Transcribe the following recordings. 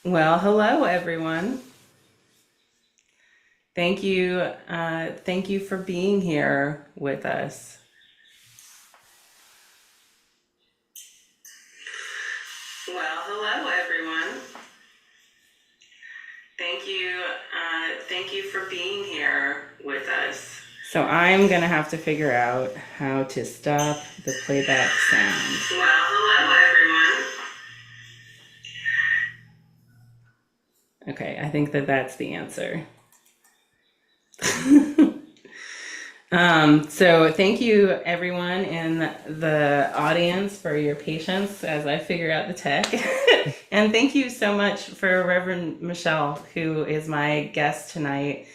Well, hello everyone. Thank you for being here with us. Well, hello everyone. Thank you for being here with us. So I'm gonna have to figure out how to stop the playback sound. Well, hello everyone. Okay, I think that that's the answer. So thank you everyone in the audience for your patience as I figure out the tech. And thank you so much for Reverend Michelle, who is my guest tonight.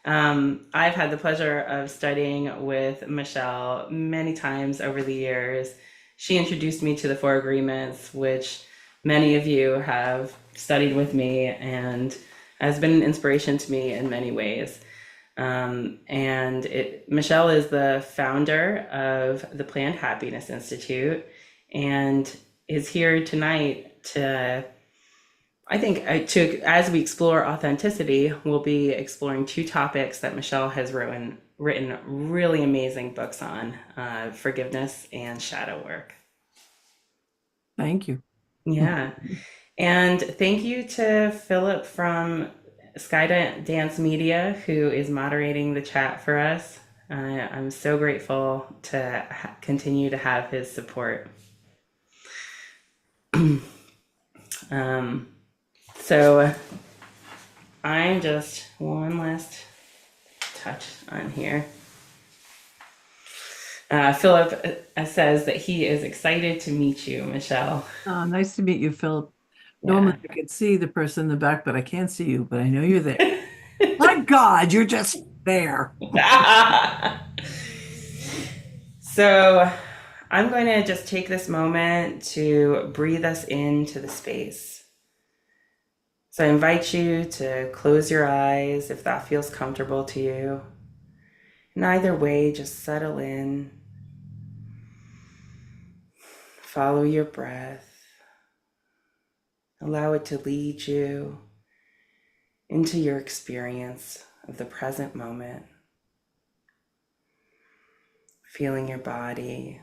I've had the pleasure of studying with Michelle many times over the years. She introduced me to the Four Agreements, which many of you have studied with me and has been an inspiration to me in many ways. Michelle is the founder of the Planned Happiness Institute and is here tonight to, as we explore authenticity, we'll be exploring two topics that Michelle has written really amazing books on, forgiveness and shadow work. Thank you. Yeah. And thank you to Philip from Skydance Media, who is moderating the chat for us. I'm so grateful to continue to have his support. Um, so I'm just one last touch on here. Philip says that he is excited to meet you, Michelle. Nice to meet you, Philip. Yeah. Normally I could see the person in the back, but I can't see you, but I know you're there. My God, you're just there. So I'm going to just take this moment to breathe us into the space. So I invite you to close your eyes if that feels comfortable to you. And either way, just settle in, follow your breath, allow it to lead you into your experience of the present moment, feeling your body,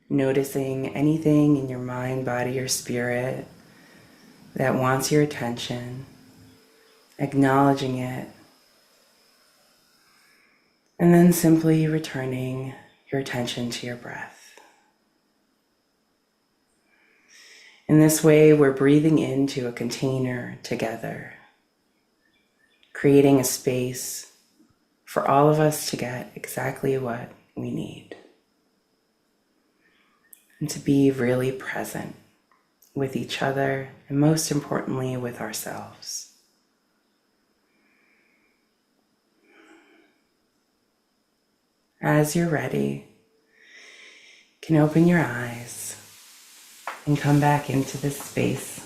noticing anything in your mind, body, or spirit that wants your attention, acknowledging it, and then simply returning your attention to your breath. In this way, we're breathing into a container together, creating a space for all of us to get exactly what we need and to be really present with each other and most importantly with ourselves. As you're ready, you can open your eyes and come back into this space.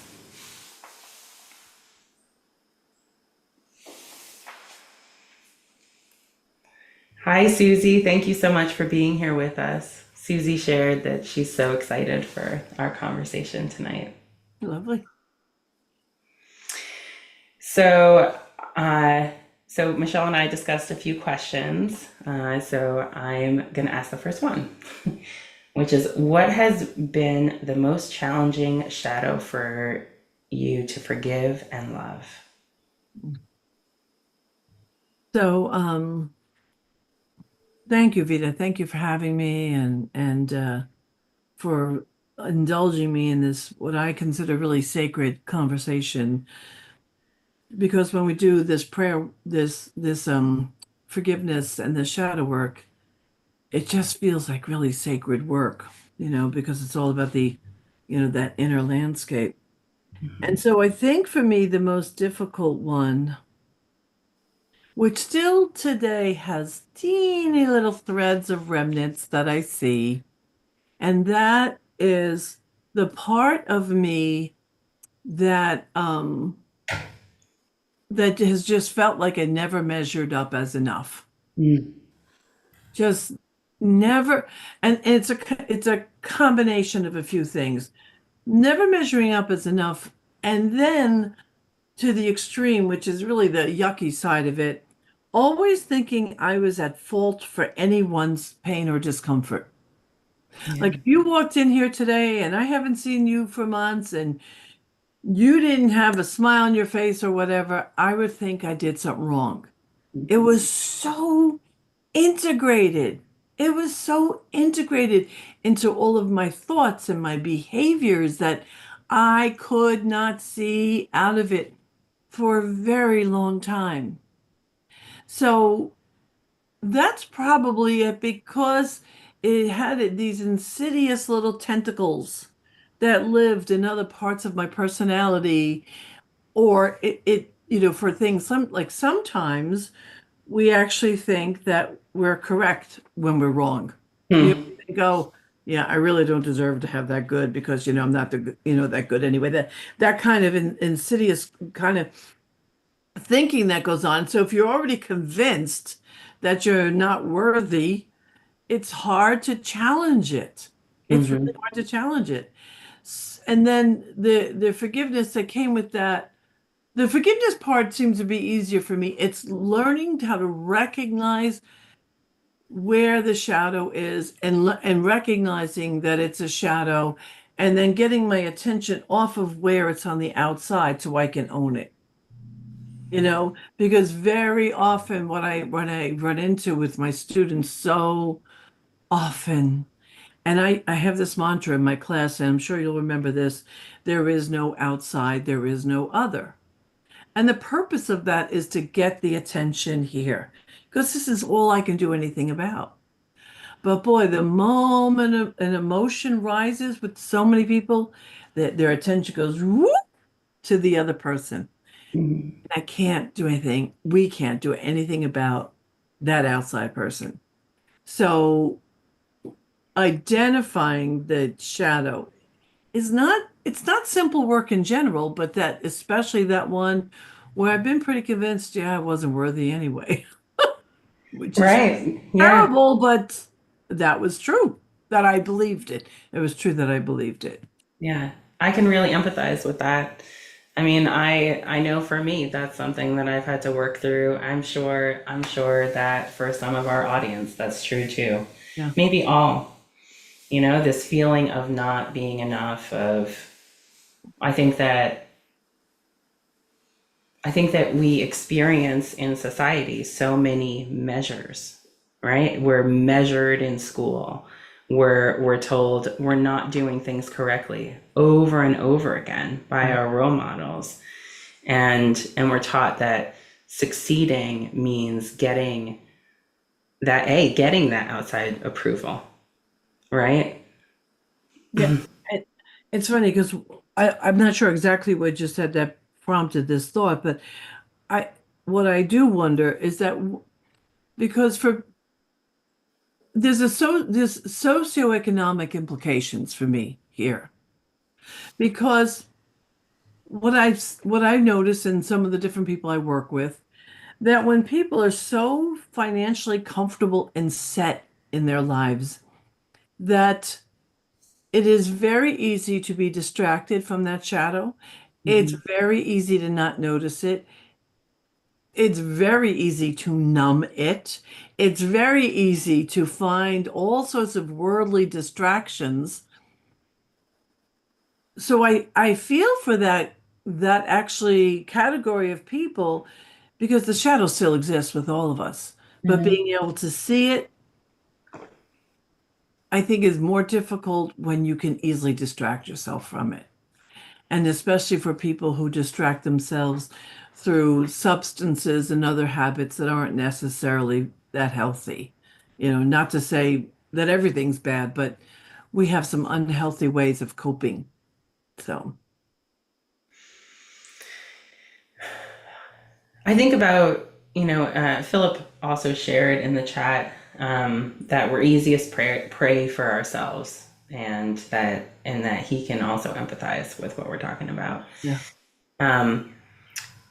Hi, Susie. Thank you so much for being here with us. Susie shared that she's so excited for our conversation tonight. Lovely. So, uh, so Michelle and I discussed a few questions. So I'm going to ask the first one, which is what has been the most challenging shadow for you to forgive and love? So, thank you, Vita. Thank you for having me and for indulging me in this what I consider really sacred conversation. Because when we do this prayer, this forgiveness and the shadow work, it just feels like really sacred work, because it's all about that inner landscape. And Mhm. so I think for me, the most difficult one, which still today has teeny little threads of remnants that I see, and that is the part of me that has just felt like I never measured up as enough. Mm. Just never, and it's a combination of a few things. never measuring up is enough. And then to the extreme, which is really the yucky side of it, always thinking I was at fault for anyone's pain or discomfort. Yeah. Like if you walked in here today and I haven't seen you for months and you didn't have a smile on your face or whatever, I would think I did something wrong. It was so integrated. It was so integrated into all of my thoughts and my behaviors that I could not see out of it for a very long time. So that's probably it because it had these insidious little tentacles that lived in other parts of my personality, or for things sometimes we actually think that we're correct when we're wrong. We Hmm. think, oh, yeah, I really don't deserve to have that good because I'm not that good anyway. That kind of insidious kind of thinking that goes on. So if you're already convinced that you're not worthy, it's hard to challenge it. It's really Hmm. hard to challenge it. And then the forgiveness that came with that, the forgiveness part seems to be easier for me. It's learning how to recognize where the shadow is and recognizing that it's a shadow and then getting my attention off of where it's on the outside so I can own it. Because very often what I run into with my students so often, and I have this mantra in my class, and I'm sure you'll remember this: there is no outside, there is no other. And the purpose of that is to get the attention here, because this is all I can do anything about. But boy, the moment an emotion rises with so many people, that their attention goes whoop to the other person. Hmm. I can't do anything. We can't do anything about that outside person. So identifying the shadow it's not simple work in general, but that especially that one where I've been pretty convinced, yeah, I wasn't worthy anyway, which is Right. Yeah. terrible, but that was true that I believed it. It was true that I believed it. Yeah. I can really empathize with that. I mean, I know for me that's something that I've had to work through. I'm sure that for some of our audience that's true too. Yeah. Maybe all, this feeling of not being enough of I think that I think that we experience in society so many measures, right? We're measured in school. We're told we're not doing things correctly over and over again by Right. our role models. And we're taught that succeeding means getting that outside approval, right? Yeah. It, it's funny because I'm not sure exactly what you said that prompted this thought, but I what I do wonder is that because for there's socioeconomic implications for me here because what I notice in some of the different people I work with that when people are so financially comfortable and set in their lives that it is very easy to be distracted from that shadow. It's Mhm. very easy to not notice it. It's very easy to numb it. It's very easy to find all sorts of worldly distractions. So I feel for that actually category of people because the shadow still exists with all of us. But Mhm. being able to see it, I think is more difficult when you can easily distract yourself from it. And especially for people who distract themselves through substances and other habits that aren't necessarily that healthy. Not to say that everything's bad, but we have some unhealthy ways of coping. So, I think about, Philip also shared in the chat that we're easiest prey for ourselves, and that he can also empathize with what we're talking about. yeah. Um,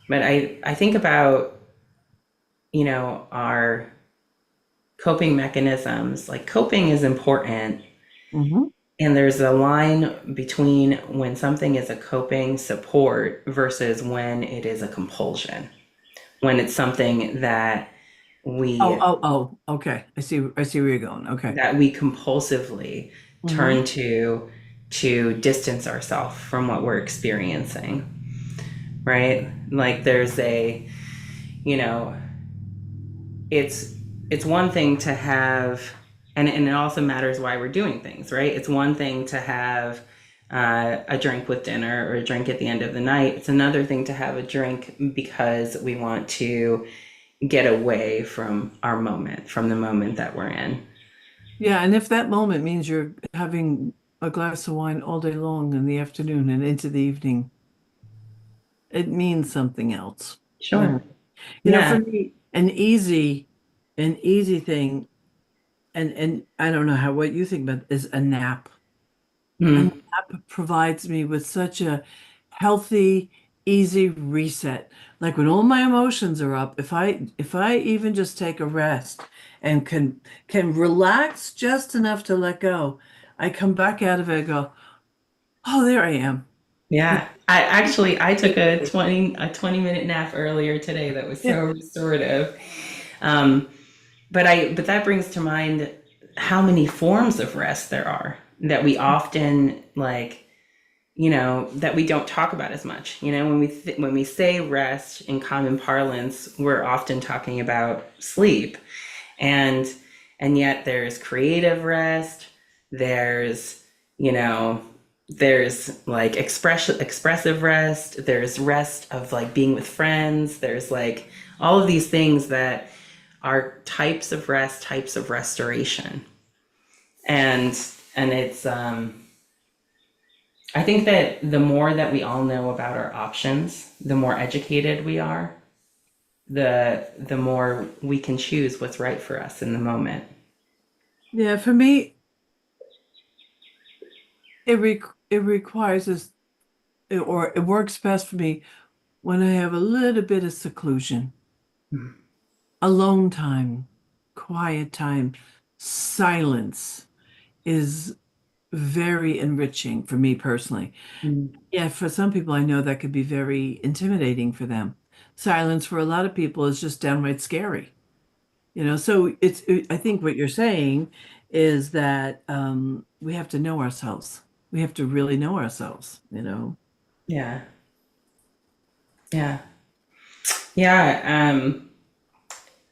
but I think about, our coping mechanisms. Like coping is important, Hmm. And there's a line between when something is a coping support versus when it is a compulsion. When it's something Oh, we oh, oh, okay. I see where you're going. Okay. that we compulsively Mm-hmm. turn to distance ourselves from what we're experiencing, right? Like there's a, you know, it's it's one thing to have, and it also matters why we're doing things, right? It's one thing to have a drink with dinner or a drink at the end of the night. It's another thing to have a drink because we want to get away from our moment, from the moment that we're in. Yeah, and if that moment means you're having a glass of wine all day long in the afternoon and into the evening, it means something else. Sure. For Yeah. me, an easy thing, and I don't know how what you think about is a nap. A Mm. nap provides me with such a healthy, easy reset. Like when all my emotions are up, if I even just take a rest and can relax just enough to let go, I come back out of it and go, oh, there I am. Yeah. I took a 20-minute nap earlier today that was Yeah. so restorative. Um, but that brings to mind how many forms of rest there are that we often like, that we don't talk about as much. When we say rest in common parlance, we're often talking about sleep. And yet there's creative rest, there's, you know, there's like expressive rest, there's rest of like being with friends, there's like all of these things that are types of rest, types of restoration. And it's I think that the more that we all know about our options, the more educated we are, the more we can choose what's right for us in the moment. Yeah, for me, it requires us, or it works best for me when I have a little bit of seclusion, alone time, quiet time, silence is very enriching for me personally. Mm. Yeah, for some people, I know that could be very intimidating for them. Silence for a lot of people is just downright scary. So I think what you're saying is that we have to know ourselves. We have to really know ourselves. Yeah. Yeah. Yeah.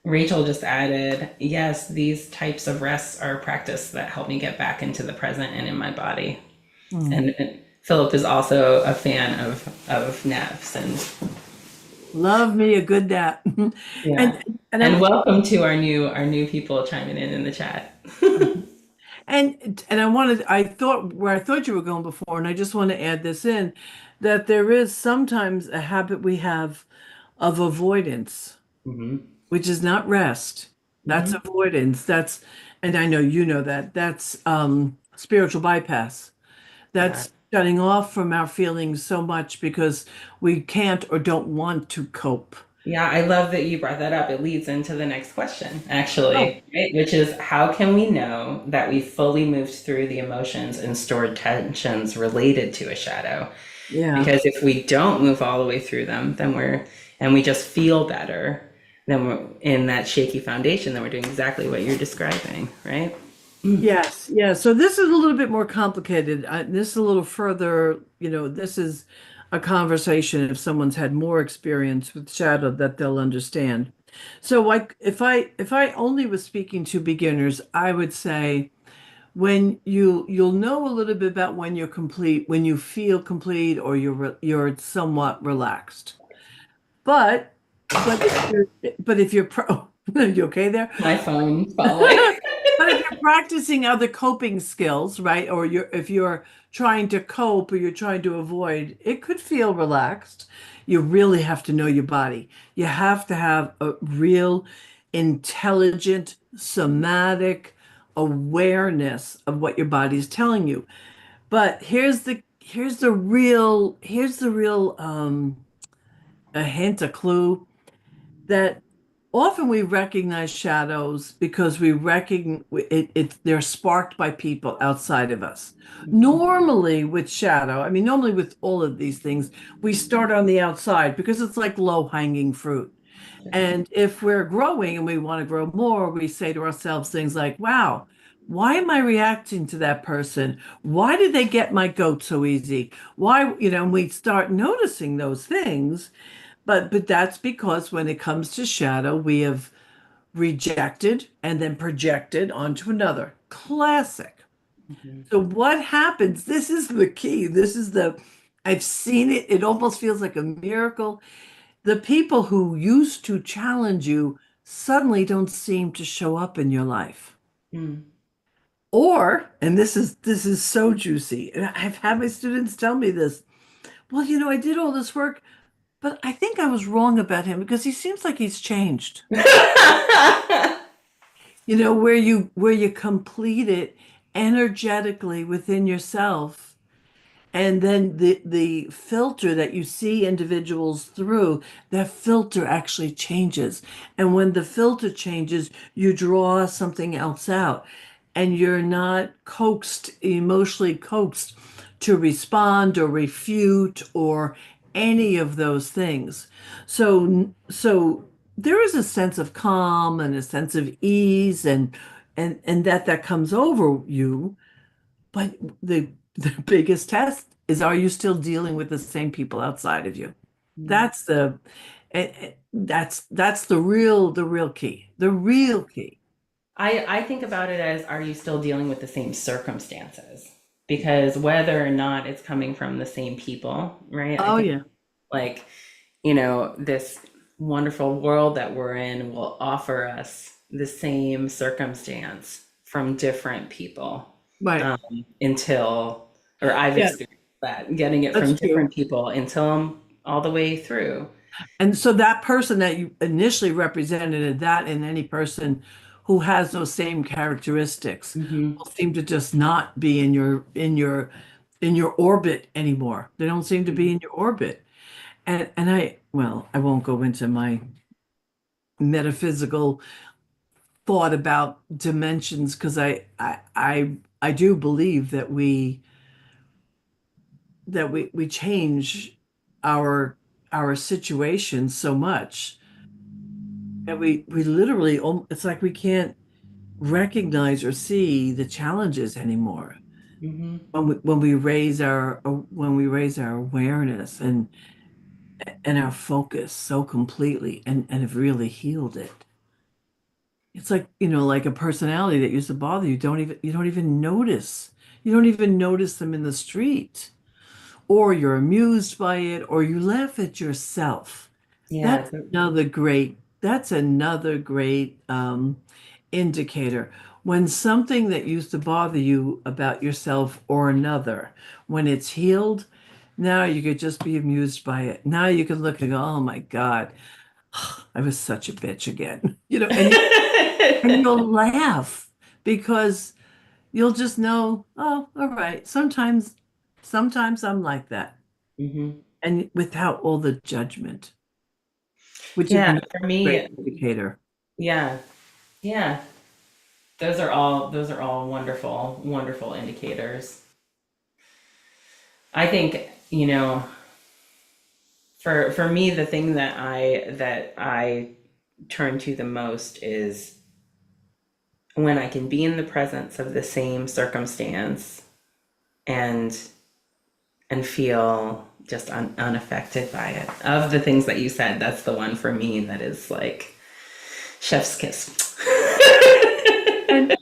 Rachel just added, yes, these types of rests are a practice that help me get back into the present and in my body. Mm. And Philip is also a fan of naps and Love me a good nap. yeah. And and And I'm welcome to our new people chiming in the chat. and I thought where I thought you were going before, and I just want to add this in, that there is sometimes a habit we have of avoidance, Hmm. which is not rest. That's Hmm. avoidance. And I know you know that. That's spiritual bypass. Yeah. That's shutting off from our feelings so much because we can't or don't want to cope. Yeah, I love that you brought that up. It leads into the next question, Oh, actually, right? Which is how can we know that we fully moved through the emotions and stored tensions related to a shadow? yeah. Because if we don't move all the way through them, and we just feel better, then we're in that shaky foundation, then we're doing exactly what you're describing, right? Yes, yeah. So this is a little bit more complicated. This is a little further, this is a conversation if someone's had more experience with shadow that they'll understand. So like if I only was speaking to beginners, I would say when you'll know a little bit about when you're complete, when you feel complete or you're somewhat relaxed. But but if you're pro, you okay there? My phone falling. But if you're practicing other coping skills, right, or if you're trying to cope or you're trying to avoid, it could feel relaxed. You really have to know your body. You have to have a real intelligent, somatic awareness of what your body's telling you. But here's the real a hint, a clue that often we recognize shadows because we recognize they're sparked by people outside of us. Normally with shadow, I mean, normally with all of these things, we start on the outside because it's like low-hanging fruit. And if we're growing and we want to grow more, we say to ourselves things like, wow, why am I reacting to that person? Why did they get my goat so easy? Why, and we start noticing those things. But that's because when it comes to shadow, we have rejected and then projected onto another. Classic. Mhm. So what happens? This is the key. I've seen it. It almost feels like a miracle. The people who used to challenge you suddenly don't seem to show up in your life. Mm. Or, and this is so juicy, and I've had my students tell me this. Well, I did all this work, but I think I was wrong about him because he seems like he's changed. Where you complete it energetically within yourself, and then the filter that you see individuals through, that filter actually changes. And when the filter changes, you draw something else out, and you're not emotionally coaxed to respond or refute or any of those things. So there is a sense of calm and a sense of ease, and that comes over you. But the biggest test is, are you still dealing with the same people outside of you? Mm. That's the real key. The real key. I think about it as, are you still dealing with the same circumstances? Because whether or not it's coming from the same people, right? I Oh think yeah. like, this wonderful world that we're in will offer us the same circumstance from different people, Right. um, until, or I've Yeah, experienced that, getting it that's from true. different people until I'm all the way through. And so that person that you initially represented, that in any person who has those same characteristics, Hmm. will seem to just not be in your orbit anymore. They don't seem to be in your orbit. And I won't go into my metaphysical thought about dimensions because I do believe that we change our our situations so much that we literally, it's like we can't recognize or see the challenges anymore Hmm. when we raise our awareness and our focus so completely and have really healed it. It's like a personality that used to bother you. You don't even notice. You don't even notice them in the street, or you're amused by it, or you laugh at yourself. Yeah. That's another great indicator. When something that used to bother you about yourself or another, when it's healed, now you could just be amused by it. Now you can look and go, "Oh my God, I was such a bitch again." And you'll laugh because you'll just know, oh, all right. Sometimes I'm like that. Hmm. And without all the judgment, which is Yeah, another for great me, indicator. yeah, yeah. Those are all wonderful, wonderful indicators. I think, for me, the thing that I turn to the most is when I can be in the presence of the same circumstance and feel just unaffected by it. Of the things that you said, that's the one for me that is like chef's kiss. And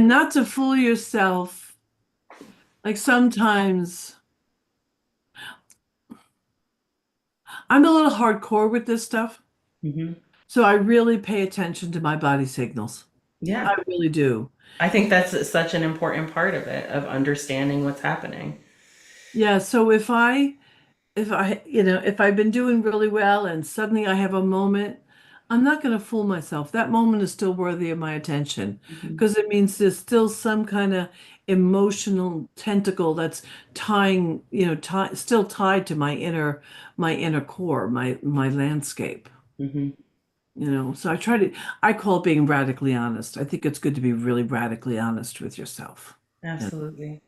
not to fool yourself, like sometimes I'm a little hardcore with this stuff. Hmm. So I really pay attention to my body signals. Yeah, I really do. I think that's such an important part of it, of understanding what's happening. Yeah, so if I've been doing really well and suddenly I have a moment, I'm not going to fool myself. That moment is still worthy of my attention Mhm. because it means there's still some kind of emotional tentacle that's still tied to my inner core, my landscape. Hmm. So I call it being radically honest. I think it's good to be really radically honest with yourself. Yeah. Absolutely.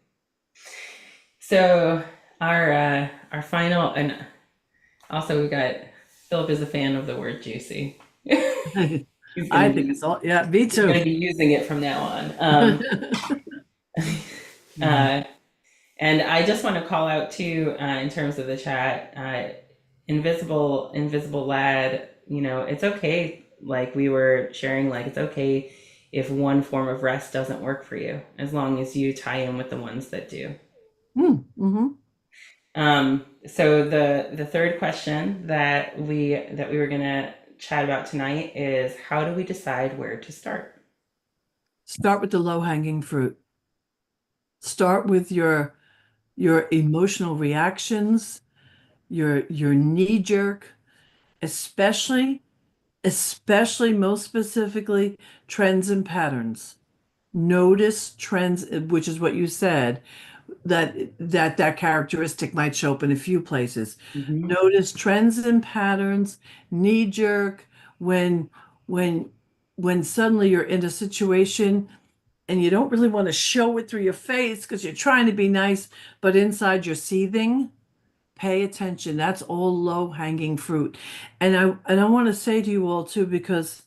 So our final, and also we got Philip is a fan of the word juicy. He's gonna I think be it's all, yeah, me he's gonna too. be using it from now on. Mhm. Uh, and I just want to call out too, in terms of the chat, invisible lad. It's okay. Like we were sharing, like it's okay if one form of rest doesn't work for you, as long as you tie in with the ones that do. Mm-hmm. So the third question that we were gonna chat about tonight is how do we decide where to start? Start with the low-hanging fruit. Start with your emotional reactions, your knee jerk, especially, especially most specifically, trends and patterns. Notice trends, which is what you said, that characteristic might show up in a few places. Mhm. Notice trends and patterns, knee jerk, when when when suddenly you're in a situation and you don't really want to show it through your face because you're trying to be nice, but inside you're seething. Pay attention. That's all low hanging fruit. And I want to say to you all too, because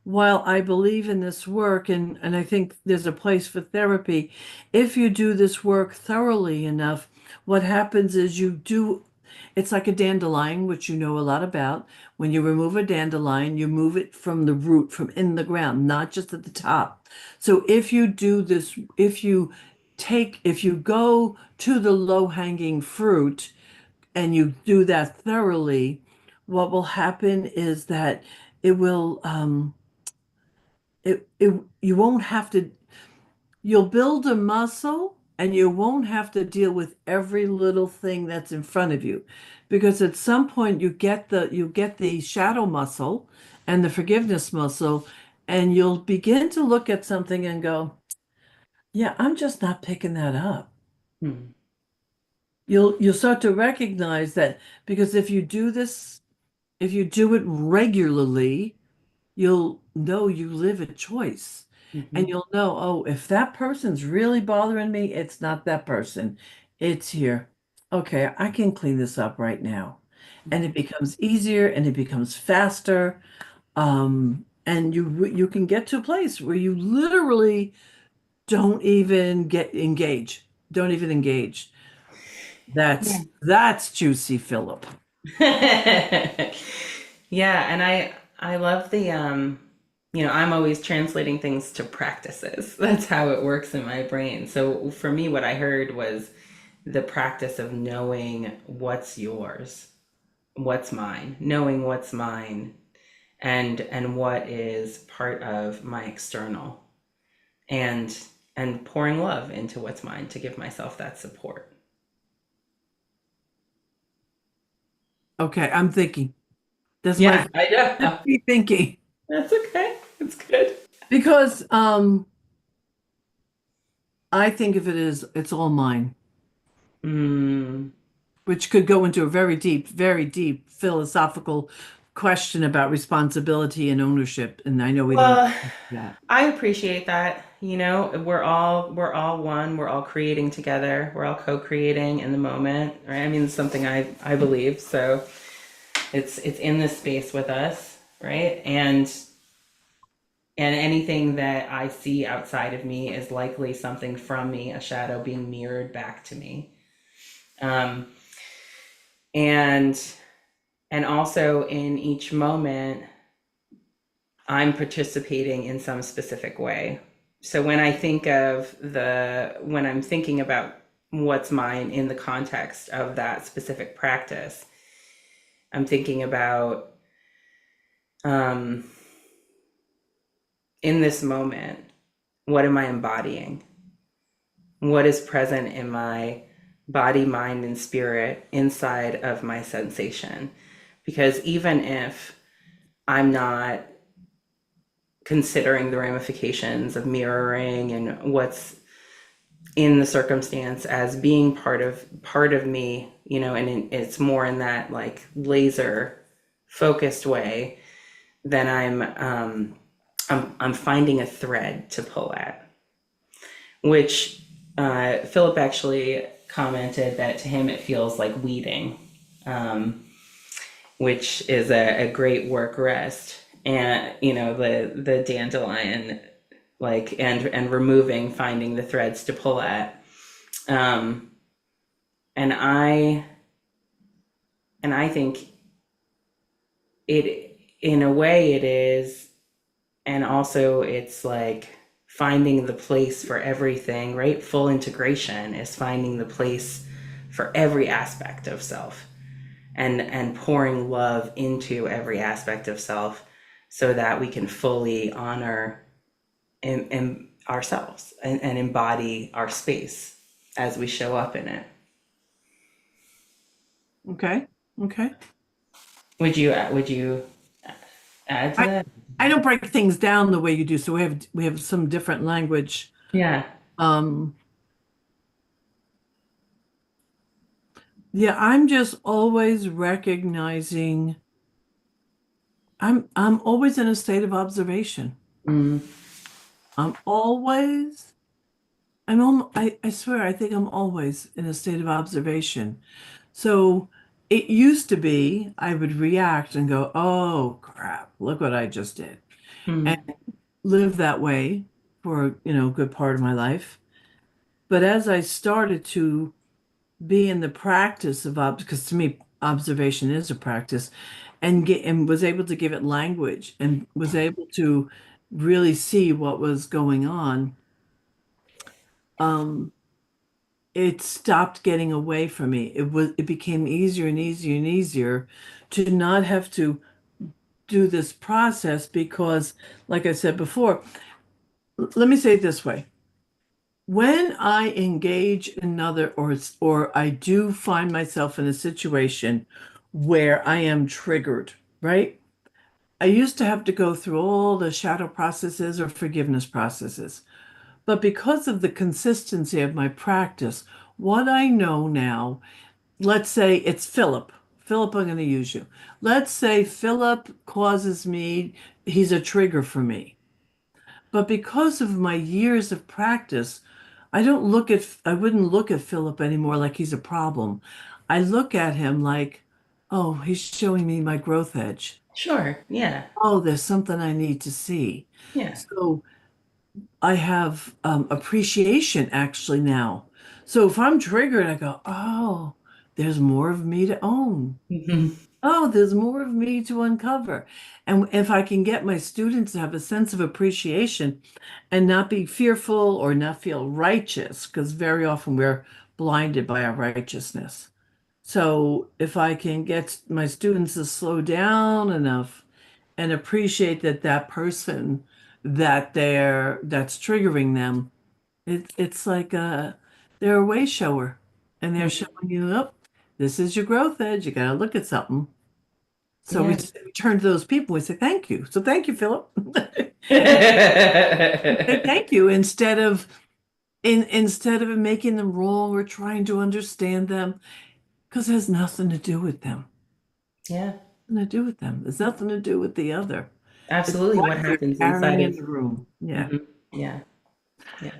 while I believe in this work and I think there's a place for therapy, if you do this work thoroughly enough, what happens is it's like a dandelion, which you know a lot about. When you remove a dandelion, you move it from the root, from in the ground, not just at the top. So if you do this, if you go to the low-hanging fruit and you do that thoroughly, what will happen is that it will you won't have to you'll build a muscle and you won't have to deal with every little thing that's in front of you because at some point you get the shadow muscle and the forgiveness muscle and you'll begin to look at something and go, yeah, I'm just not picking that up. Hmm. You'll start to recognize that because if you do it regularly, you'll know you live a choice. And Mhm. you'll know, oh, if that person's really bothering me, it's not that person. It's here. Okay, I can clean this up right now. And it becomes easier and it becomes faster. And you can get to a place where you literally don't even get engage. Don't even engage. That's juicy, Philip. Yeah, and I love I'm always translating things to practices. That's how it works in my brain. So for me, what I heard was the practice of knowing what's yours, what's mine, knowing what's mine, and what is part of my external, and and pouring love into what's mine to give myself that support. Okay, I'm thinking. Yeah, I That's know. me thinking. That's okay. It's good. Because I think of it as it's all mine, Mm. which could go into a very deep philosophical question about responsibility and ownership. And I know we don't Well, do that. I appreciate that. We're all one. We're all creating together. We're all co-creating in the moment, right? I mean, it's something I believe. So it's in this space with us, right? And anything that I see outside of me is likely something from me, a shadow being mirrored back to me. Um, and and also in each moment, I'm participating in some specific way. So when I'm thinking about what's mine in the context of that specific practice, I'm thinking about, um, in this moment, what am I embodying? What is present in my body, mind, and spirit inside of my sensation? Because even if I'm not considering the ramifications of mirroring and what's in the circumstance as being part of me, and it's more in that like laser focused way, then I'm finding a thread to pull at, which Philip actually commented that to him it feels like weeding, um, which is a great work rest. And the dandelion, like, and removing, finding the threads to pull at. Um, and I think it, in a way, it is, and also it's like finding the place for everything, right? Full integration is finding the place for every aspect of self, and pouring love into every aspect of self so that we can fully honor in ourselves, and embody our space as we show up in it. Okay. Okay. Would you add to I that? I don't break things down the way you do, so we have some different language. Yeah. Um, yeah, I'm just always recognizing I'm always in a state of observation. Mm, I'm always I swear I think I'm always in a state of observation. So it used to be I would react and go, "Oh crap, look what I just did." And mm, live that way for, a good part of my life. But as I started to be in the practice of because to me observation is a practice, and was able to give it language and was able to really see what was going on, um, it stopped getting away from me. It became easier and easier and easier to not have to do this process because, like I said before, let me say it this way. When I engage another, or I do find myself in a situation where I am triggered, right? I used to have to go through all the shadow processes or forgiveness processes. But because of the consistency of my practice, what I know now, let's say it's Philip. Philip, I'm going to use you. Let's say Philip causes me, he's a trigger for me. But because of my years of practice, I wouldn't look at Philip anymore like he's a problem. I look at him like, oh, he's showing me my growth edge. sure. Yeah. Oh, there's something I need to see. Yeah. So I have appreciation actually now. So if I'm triggered, I go, oh, there's more of me to own. Hmm. Oh, there's more of me to uncover. And if I can get my students to have a sense of appreciation and not be fearful or not feel righteous, because very often we're blinded by our righteousness. So if I can get my students to slow down enough and appreciate that that person that's triggering them, it's like they're a way shower and they're showing you up. This is your growth edge. You got to look at something. So Yeah. we turn to those people. We say thank you. So thank you, Philip. And say thank you instead of making them wrong or trying to understand them, because it has nothing to do with them. Yeah. Nothing to do with them. There's nothing to do with the other. It's Absolutely. what What they're happens inside carrying in of. the room. Yeah. Mhm. Yeah. Yeah.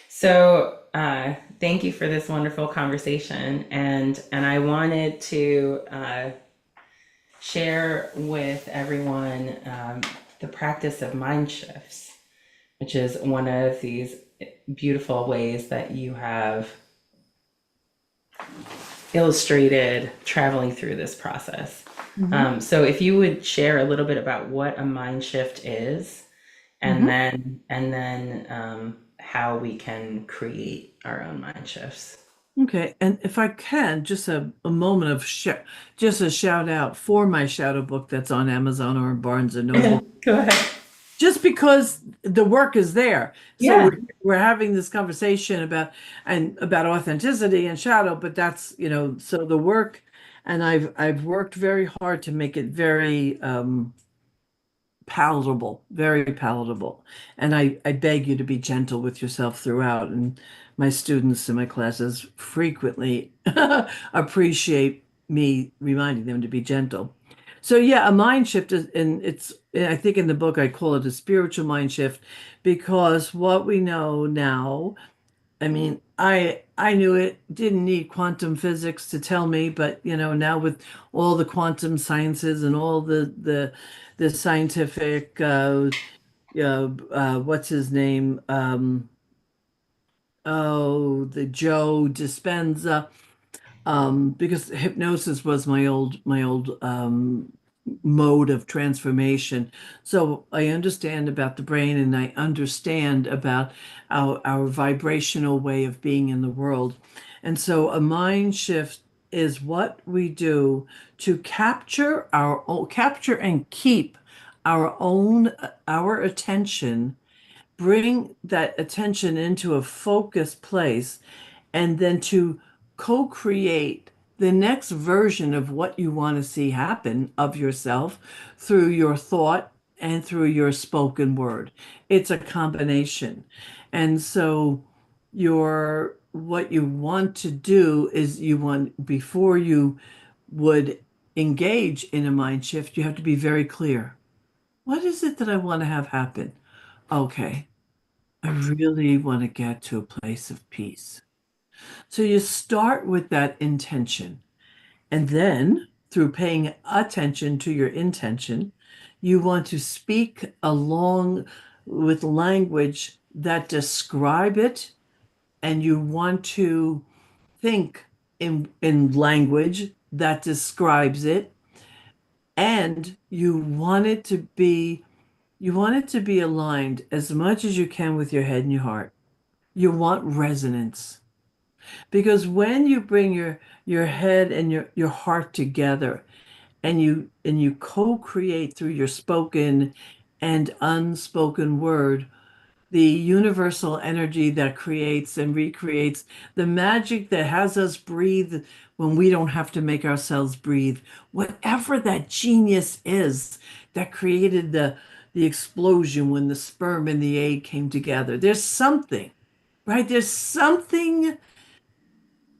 So, thank you for this wonderful conversation, and I wanted to share with everyone the practice of mind shifts, which is one of these beautiful ways that you have illustrated traveling through this process. Hmm. So, if you would share a little bit about what a mind shift is, and Hmm. then how we can create our own mind shifts. Okay. And if I can, just a moment of just a shout out for my shadow book that's on Amazon or Barnes and Noble, Go ahead. just because the work is there. So Yeah. we're having this conversation about authenticity and shadow, but that's, so the work, and I've worked very hard to make it very palatable, very palatable. And I beg you to be gentle with yourself throughout. And my students in my classes frequently appreciate me reminding them to be gentle. So yeah, a mind shift is, and it's, I think in the book I call it a spiritual mind shift, because what we know now, I mean, I knew it, didn't need quantum physics to tell me, but now with all the quantum sciences and all the scientific what's his name? Oh, the Joe Dispenza, because hypnosis was my old mode of transformation. So I understand about the brain, and I understand about our vibrational way of being in the world. And so a mind shift is what we do to capture and keep our attention, bring that attention into a focused place, and then to co-create the next version of what you want to see happen of yourself through your thought and through your spoken word. It's a combination. And so your what you want to do is, you want, before you would engage in a mind shift, you have to be very clear. What is it that I want to have happen? Okay, I really want to get to a place of peace. So you start with that intention. And then, through paying attention to your intention, you want to speak along with language that describe it. And you want to think in language that describes it. And you want it to be aligned as much as you can with your head and your heart. You want resonance. Because when you bring your head and your heart together, and you co-create through your spoken and unspoken word, the universal energy that creates and recreates, the magic that has us breathe when we don't have to make ourselves breathe, whatever that genius is that created the explosion when the sperm and the egg came together. There's something, right? There's something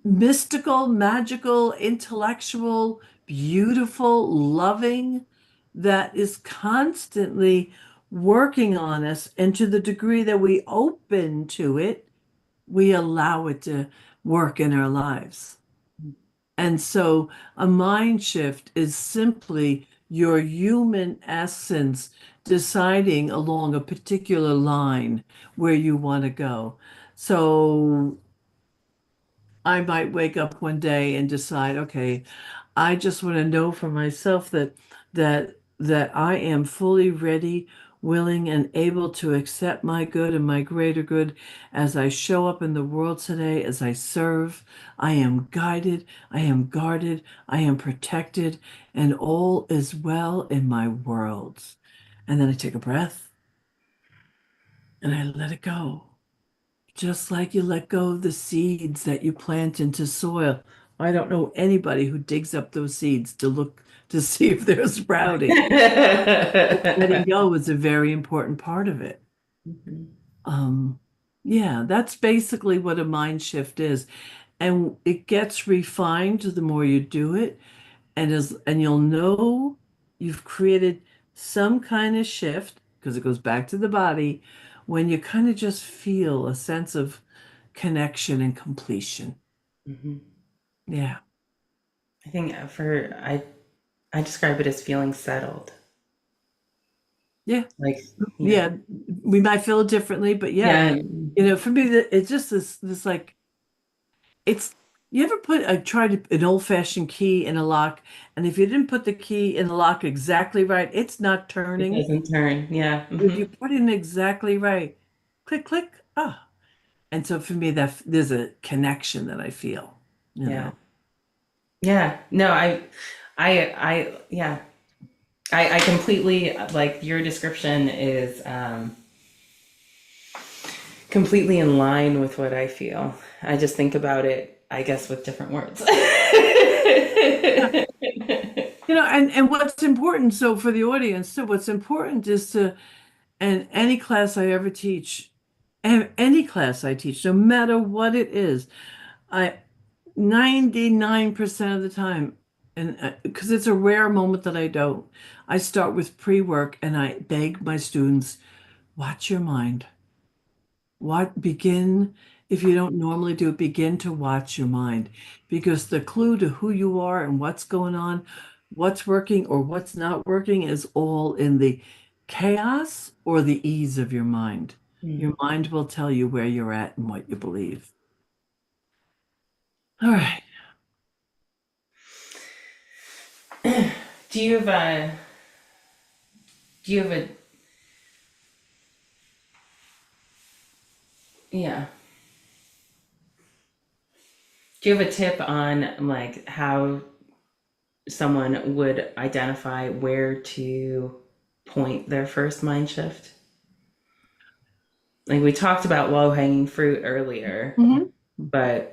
mystical, magical, intellectual, beautiful, loving that is constantly working on us. And to the degree that we open to it, we allow it to work in our lives. And so a mind shift is simply your human essence deciding along a particular line where you want to go. So I might wake up one day and decide, okay, I just want to know for myself that I am fully ready, willing, and able to accept my good and my greater good as I show up in the world today, as I serve. I am guided, I am guarded, I am protected, and all is well in my worlds. And then I take a breath and I let it go. Just like you let go of the seeds that you plant into soil. I don't know anybody who digs up those seeds to look to see if they're sprouting. Letting go is a very important part of it. Mhm. Um, yeah, that's basically what a mind shift is. And it gets refined the more you do it. And you'll know you've created some kind of shift, because it goes back to the body, when you kind of just feel a sense of connection and completion. Mhm. Yeah. I think I describe it as feeling settled. Yeah. Like, yeah. Yeah. We might feel it differently, but yeah, Yeah. for me, it's just this like, it's, you ever tried an old-fashioned key in a lock, and if you didn't put the key in the lock exactly right, it's not It turning. doesn't turn. Yeah. If you put it in exactly right, click, click, ah. And so for me, that there's a connection that I feel, you Yeah. know. Yeah. No, yeah. I completely, like, your description is completely in line with what I feel. I just think about it, I guess, with different words. Yeah. And what's important, so for the audience, so what's important is to, and any class I ever teach, and any class I teach, no matter what it is, I 99% of the time, and because it's a rare moment that I don't. I start with pre-work and I beg my students, watch your mind. What begin, if you don't normally do it, begin to watch your mind because the clue to who you are and what's going on, what's working or what's not working is all in the chaos or the ease of your mind. Your Mm. mind will tell you where you're at and what you believe. All right. Do you have a do you have a yeah. Do you have a tip on like how someone would identify where to point their first mind shift? Like we talked about low hanging fruit earlier, Mhm. but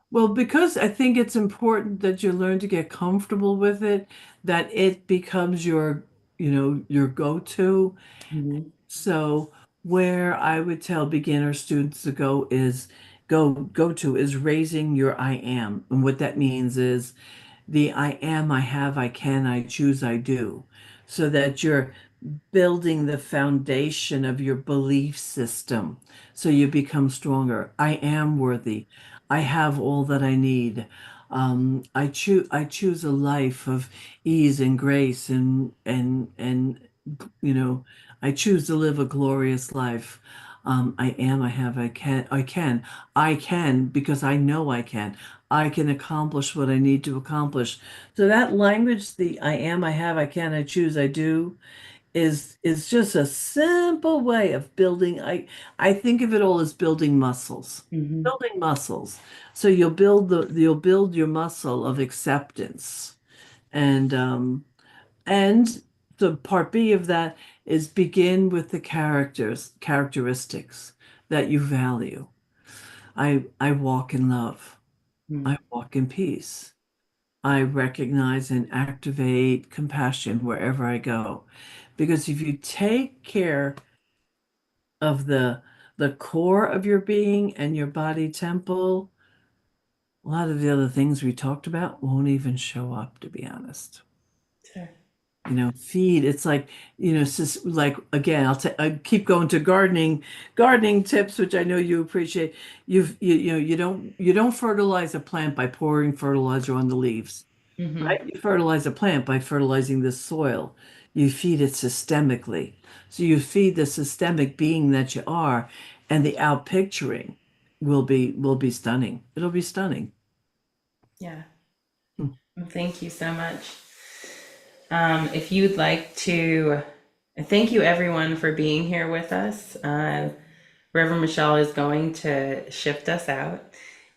Well, because I think it's important that you learn to get comfortable with it, that it becomes your go-to. Mhm. So where I would tell beginner students to go to is raising your I am. And what that means is the I am, I have, I can, I choose, I do. So that you're building the foundation of your belief system so you become stronger. I am worthy. I have all that I need. I choose a life of ease and grace and you know, I choose to live a glorious life. I am, I have, I can because I know I can. I can accomplish what I need to accomplish. So that language, the I am, I have, I can, I choose, I do, is just a simple way of building. I think of it all as building muscles. Mhm. Building muscles. So you'll build your muscle of acceptance. And the part B of that is begin with the characteristics that you value. I walk in love. Mhm. I walk in peace. I recognize and activate compassion wherever I go. Because if you take care of the core of your being and your body temple, a lot of the other things we talked about won't even show up, to be honest. Sure. Feed. It's like, it's just like, again, I keep going to gardening tips, which I know you appreciate. You don't fertilize a plant by pouring fertilizer on the leaves. Mhm. Right? You fertilize a plant by fertilizing the soil. You feed it systemically. So you feed the systemic being that you are, and the outpicturing will be stunning. It'll be stunning. Yeah. Hmm. Well, thank you so much. If you'd like to, thank you everyone for being here with us. Reverend Michelle is going to shift us out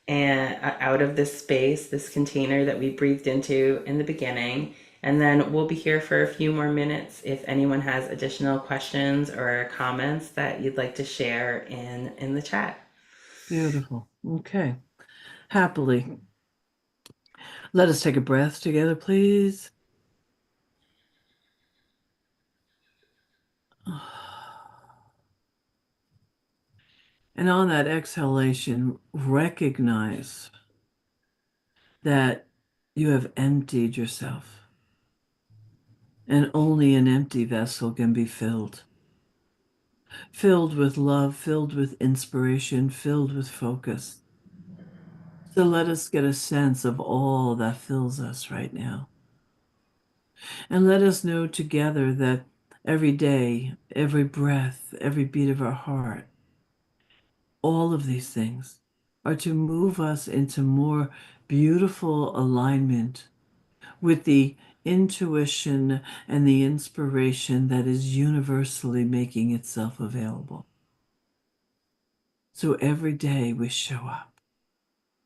and out of this space, this container that we breathed into in the beginning. And then we'll be here for a few more minutes if anyone has additional questions or comments that you'd like to share in the chat. Beautiful. Okay. Happily. Let us take a breath together, please. And on that exhalation, recognize that you have emptied yourself, and only an empty vessel can be filled with love, filled with inspiration, filled with focus. So let us get a sense of all that fills us right now. And let us know together that every day, every breath, every beat of our heart, all of these things are to move us into more beautiful alignment with the intuition and the inspiration that is universally making itself available. So every day we show up.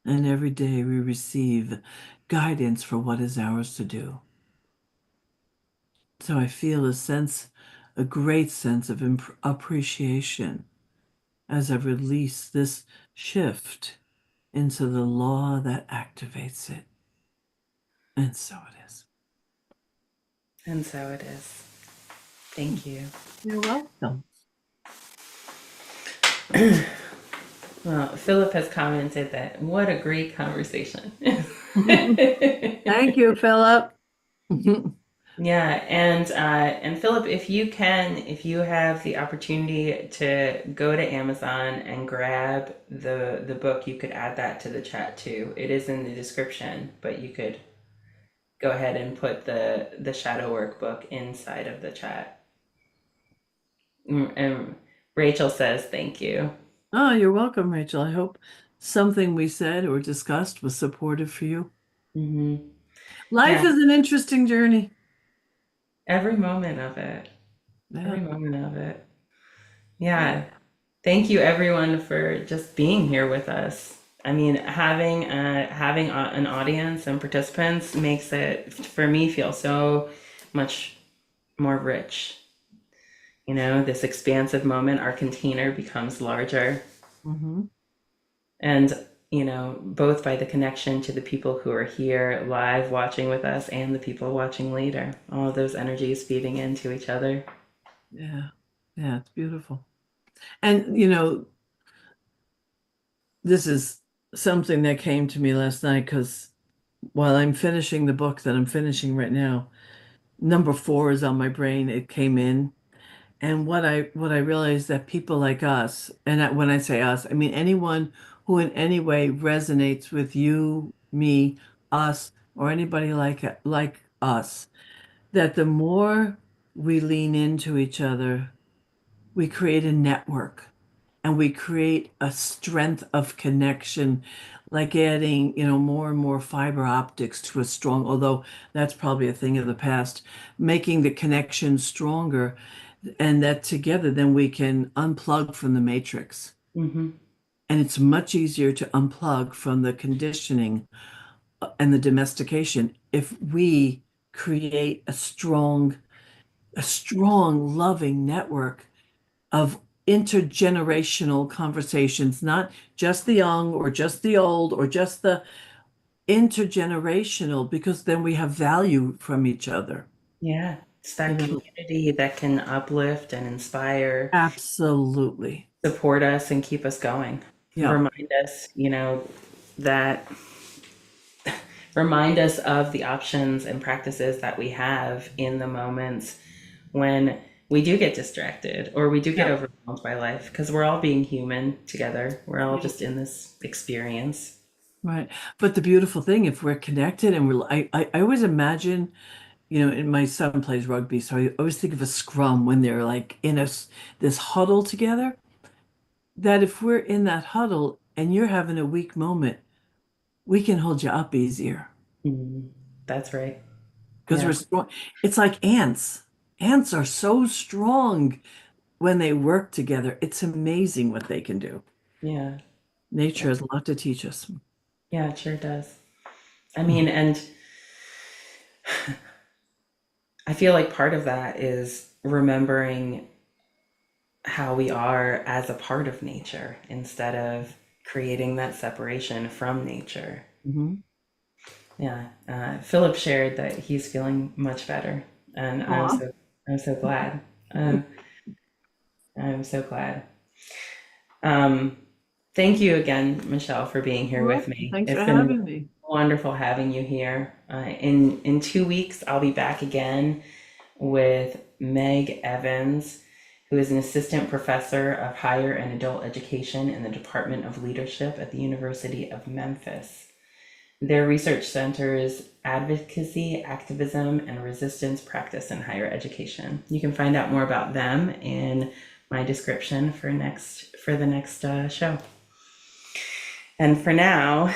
And every day we receive guidance for what is ours to do. So I feel a great sense of appreciation as I release this shift into the law that activates it. And so it is. And so it is. Thank you. You're welcome. Well, Philip has commented that what a great conversation. Thank you, Philip. Yeah, and Philip, if you have the opportunity to go to Amazon and grab the book, you could add that to the chat too. It is in the description, but you could go ahead and put the shadow workbook inside of the chat. And Rachel says thank you. Oh, you're welcome, Rachel. I hope something we said or discussed was supportive for you. Hmm. Life Yeah, is an interesting journey. every moment of it. Every Yeah. moment of it. Yeah. Thank you everyone for just being here with us. I mean, having an audience and participants makes it for me feel so much more rich. You know, this expansive moment, our container becomes larger. Hmm. And, you know, both by the connection to the people who are here live watching with us and the people watching later, all of those energies feeding into each other. Yeah. Yeah, it's beautiful. And, this is something that came to me last night because while I'm finishing the book that I'm finishing right now, number 4 is on my brain. It came in. And what I realized that people like us, and when I say us, I mean anyone who in any way resonates with you, me, us, or anybody like us, that the more we lean into each other, we create a network and we create a strength of connection, like adding, more and more fiber optics to a strong, although that's probably a thing of the past, making the connection stronger, and that together then we can unplug from the matrix. Hmm. And it's much easier to unplug from the conditioning and the domestication if we create a strong, loving network of intergenerational conversations, not just the young or just the old or just the intergenerational, because then we have value from each other. Yeah, it's You that know, community that can uplift and inspire, absolutely. support us, and keep us going. Yeah. Remind us, that remind us of the options and practices that we have in the moments when we do get distracted or we do get Yeah. overwhelmed by life because we're all being human together. We're all Yeah. just in this experience. Right. But the beautiful thing, if we're connected and I always imagine, and my son plays rugby, so I always think of a scrum when they're like in this huddle together, that if we're in that huddle and you're having a weak moment, we can hold you up easier Mhm. That's right. because we're Yeah. strong. It's like ants. Ants are so strong when they work together. It's amazing what they can do. Yeah. Nature has a lot to teach us. Yeah, it sure does. I mean, and I feel like part of that is remembering how we are as a part of nature instead of creating that separation from nature. Mm-hmm. Yeah, Philip shared that he's feeling much better, and Aw. I'm so glad. Um, I'm so glad. Um, Thank you again, Michelle, for being here with Well, me. thanks for It's been having me. wonderful having you here. In 2 weeks, I'll be back again with Meg Evans, who is an assistant professor of higher and adult education in the Department of Leadership at the University of Memphis. Their research centers advocacy, activism, and resistance practice in higher education. You can find out more about them in my description for the next show. And for now,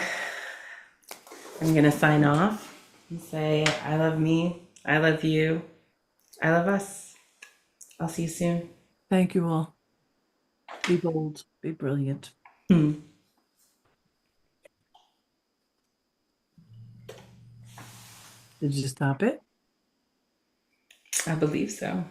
I'm gonna sign off and say I love me, I love you, I love us. I'll see you soon. Thank you all. Be bold, be brilliant. Hmm, Did you stop it? I believe so.